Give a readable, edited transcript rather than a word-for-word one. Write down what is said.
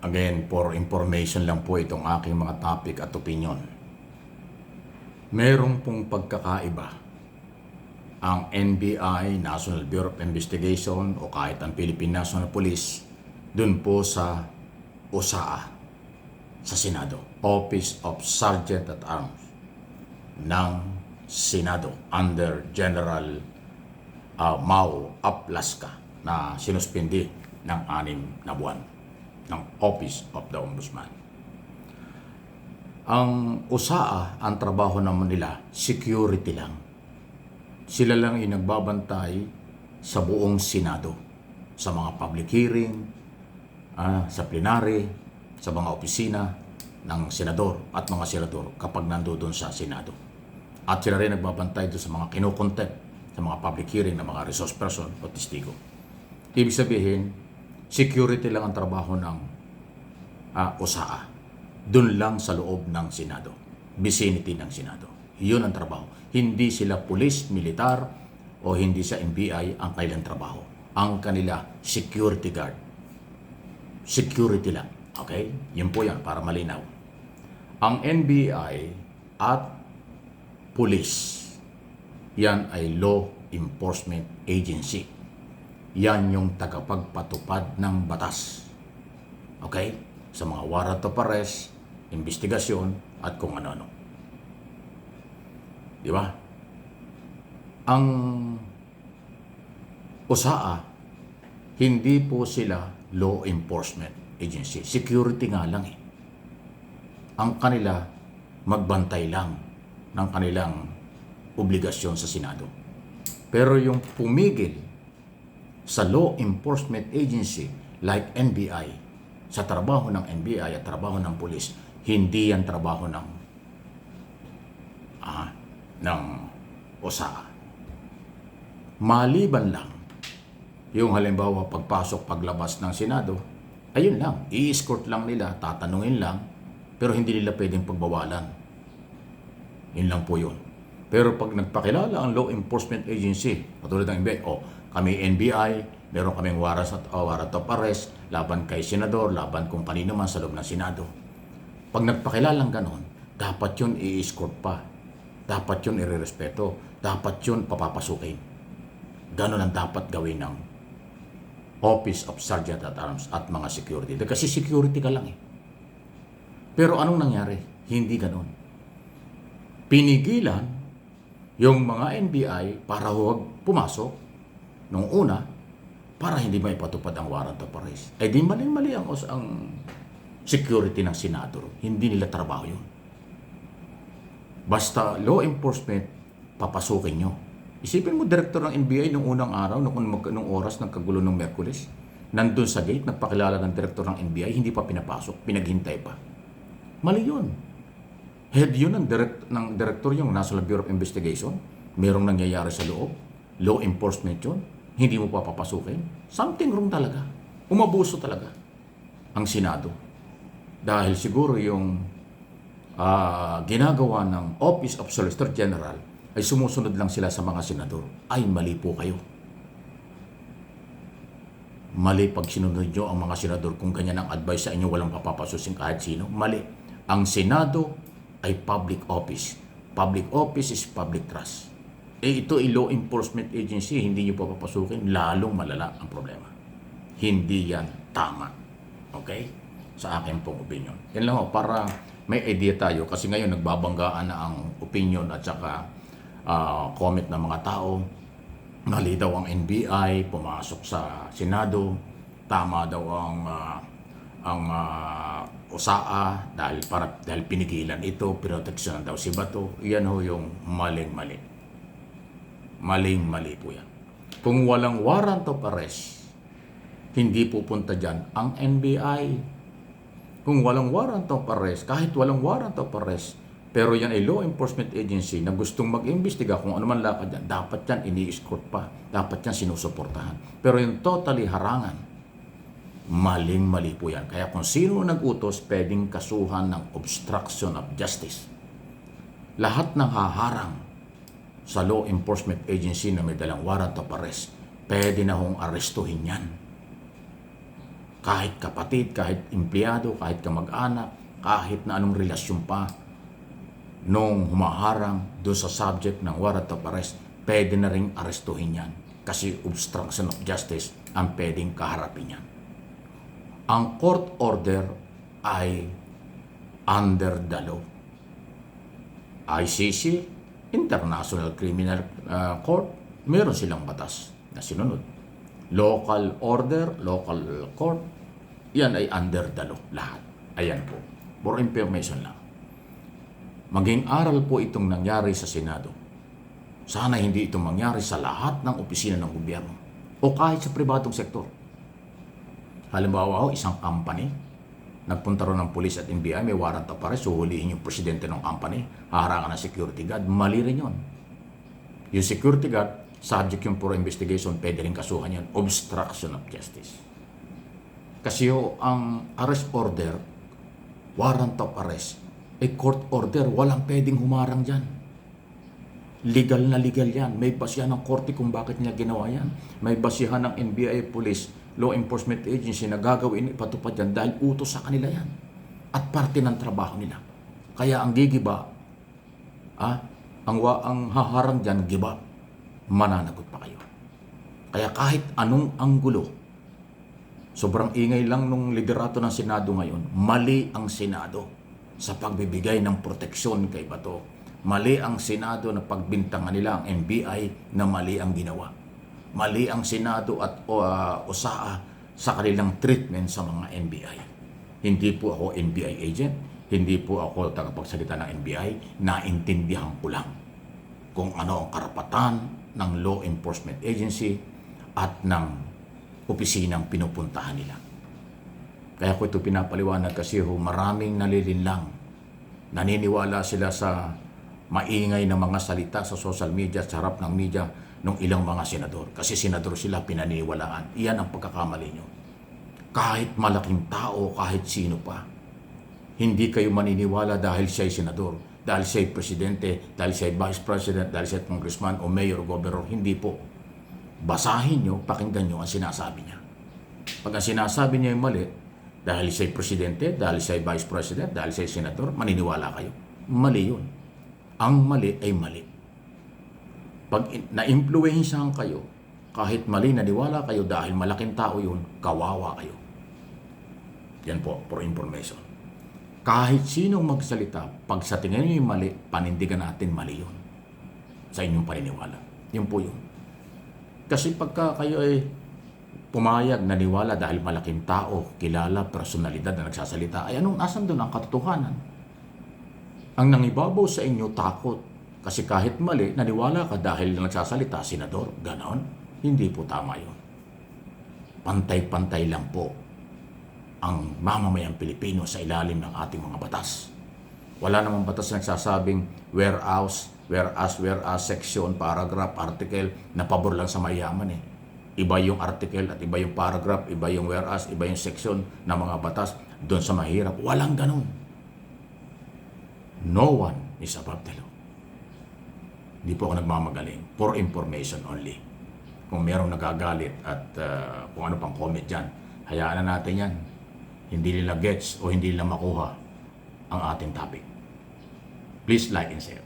Again, for information lang po itong aking mga topic at opinion. Merong pong pagkakaiba ang NBI, National Bureau of Investigation, o kahit ang Philippine National Police, dun po sa OSAA, sa Senado, Office of Sergeant at Arms ng Senado under General Mau Aplaska na sinuspindi ng 6 na buwan ng Office of the Ombudsman. Ang OSAA, ang trabaho naman nila, security lang. Sila lang yung nagbabantay sa buong Senado, sa mga public hearing, sa plenary, sa mga opisina ng senador at mga senador kapag nandoon sa Senado. At sila rin nagbabantay doon sa mga kinukontempt, sa mga public hearing ng mga resource person o testigo. Ibig sabihin, security lang ang trabaho ng OSAA. Doon lang sa loob ng Senado, vicinity ng Senado. Yun ang trabaho. Hindi sila pulis, militar, o hindi sa NBI ang kanilang trabaho. Ang kanila, security guard. Security lang. Okay? Yun po yan, para malinaw. Ang NBI at police, yan ay law enforcement agency. Yan yung tagapagpatupad ng batas. Okay? Sa mga warrant of arrest, investigasyon, at kung ano-ano. Di ba? Ang OSAA, hindi po sila law enforcement agency. Security nga lang eh. Ang kanila, magbantay lang ng kanilang obligasyon sa Senado. Pero yung pumigil sa law enforcement agency like NBI, sa trabaho ng NBI at trabaho ng pulis, hindi yan trabaho ng OSAA. Maliban lang yung halimbawa pagpasok, paglabas ng Senado, ayun lang, i-escort lang nila, tatanungin lang, pero hindi nila pwedeng pagbawalan. Yun lang po yun. Pero pag nagpakilala ang law enforcement agency, katulad ng NBI, kami NBI, meron kaming warrant of arrest, laban kay senador, laban kung kanino man sa loob ng Senado. Pag nagpakilalang ganon, dapat yun i-escort pa. Dapat yun irerespeto. Dapat yun papapasukin. Ganon ang dapat gawin ng Office of Sergeant at Arms at mga security. Kasi security ka lang eh. Pero anong nangyari? Hindi ganon. Pinigilan yung mga NBI para huwag pumasok nung una para hindi may patupad ang warrant of arrest. Eh di mali-mali ang security ng senador. Hindi nila trabaho yun. Basta law enforcement, papasukin nyo. Isipin mo, director ng NBI nung unang araw, nung oras ng kagulo ng Merkulis, nandun sa gate, nagpakilala ng director ng NBI, hindi pa pinapasok, pinaghintay pa. Mali yun. Head yun ng director yung National Bureau of Investigation. Merong nangyayari sa loob. Law enforcement yun. Hindi mo pa papasukin. Something wrong talaga. Umabuso talaga ang Senado. Dahil siguro yung ginagawa ng Office of Solicitor General ay sumusunod lang sila sa mga senador. Ay, mali po kayo. Mali pag sinunod nyo ang mga senador. Kung ganyan ang advice sa inyo, walang papapasusin kahit sino. Mali. Ang Senado ay public office. Public office is public trust. Ito ay law enforcement agency, hindi nyo papapasukin, lalong malala ang problema. Hindi yan tama. Okay? Sa akin pong opinion. Yan lang para may idea tayo kasi ngayon nagbabanggaan na ang opinion at saka comment ng mga tao. Mali daw ang NBI, pumasok sa Senado, tama daw ang OSAA dahil pinigilan ito, proteksyon daw si Bato. Yan ho yung maling-mali. Maling-mali po yan. Kung walang warrant of arrest, hindi pupunta dyan ang NBI. Kung walang warrant of arrest, kahit walang warrant of arrest, pero yan ay law enforcement agency na gustong mag-imbestiga kung ano man lakad yan, dapat yan ini-escort pa. Dapat yan sinusuportahan. Pero yung totally harangan, maling-mali po yan. Kaya kung sino nag-utos, pwedeng kasuhan ng obstruction of justice. Lahat ng haharang sa law enforcement agency na may dalang warrant of arrest, pwede na hong arestuhin yan. Kahit kapatid, kahit empleyado, kahit kamag-anak, kahit na anong relasyon pa, nung humaharang doon sa subject ng warrant of arrest, pwede na rin arestuhin yan. Kasi obstruction of justice ang pwedeng kaharapin yan. Ang court order ay under the law. ICC, International Criminal Court, meron silang batas na sinunod. Local order, local court, yan ay under the law lahat. Ayan po. For information lang. Maging aral po itong nangyari sa Senado. Sana hindi ito mangyari sa lahat ng opisina ng gobyerno o kahit sa pribadong sektor. Halimbawa, isang company, nagpunta ron ng police at NBI, may warrant of arrest, huhulihin yung presidente ng company, haharangan ng security guard, mali rin yun. Yung security guard, subject yung for investigation, pwede rin kasuhan yan, obstruction of justice. Kasi ang arrest order, warrant of arrest, court order, walang pwedeng humarang dyan. Legal na legal yan. May basihan ng korte kung bakit niya ginawa yan. May basihan ng NBI Police, Law Enforcement Agency na gagawin ipatupad yan dahil utos sa kanila yan. At parte ng trabaho nila. Kaya ang gigiba, ang haharang dyan, giba, mananagot pa kayo. Kaya kahit anong anggulo, sobrang ingay lang nung liderato ng Senado ngayon, mali ang Senado sa pagbibigay ng proteksyon kay Bato. Mali ang Senado na pagbintangan nila ang NBI na mali ang ginawa. Mali ang Senado at OSAA sa kanilang treatment sa mga NBI. Hindi po ako NBI agent, hindi po ako tagapagsalita ng NBI, naintindihan ko lang kung ano ang karapatan ng Law Enforcement Agency at ng opisinang pinupuntahan nila. Kaya ko ito pinapaliwanag kasi maraming nalilinlang. Naniniwala sila sa maingay na mga salita sa social media, sa harap ng media ng ilang mga senador. Kasi senador sila pinaniniwalaan. Iyan ang pagkakamali nyo. Kahit malaking tao, kahit sino pa, hindi kayo maniniwala dahil siya'y senador, dahil siya'y presidente, dahil siya'y vice president, dahil siya'y congressman o mayor o governor. Hindi po. Basahin nyo, pakinggan nyo ang sinasabi niya. Pag ang sinasabi niya ay mali, dahil siya'y presidente, dahil siya'y vice president, dahil siya'y senador, maniniwala kayo. Mali yun. Ang mali ay mali. Pag na-influensyahan kayo, kahit mali naniwala kayo dahil malaking tao yun, kawawa kayo. Yan po, for information. Kahit sinong magsalita, pag sa tingin nyo yung mali, panindigan natin mali yun. Sa inyong paniniwala. Yun po yun. Kasi pagka kayo ay pumayag, naniwala dahil malaking tao, kilala, personalidad na nagsasalita, ay asan doon ang katotohanan? Ang nangibabaw sa inyo, takot. Kasi kahit mali, naniwala ka dahil nagsasalita, senador, ganon. Hindi po tama yun. Pantay-pantay lang po ang mamamayang Pilipino sa ilalim ng ating mga batas. Wala namang batas na nagsasabing whereas, section, paragraph, article, na pabor lang sa mayaman eh. Iba yung article at iba yung paragraph, iba yung whereas, iba yung section ng mga batas doon sa mahirap. Walang ganun. No one is above the law. Hindi po ako nagmamagaling. For information only. Kung merong nagagalit at kung ano pang comment dyan, hayaan na natin yan. Hindi nila gets o hindi nila makuha ang ating topic. Please like and share.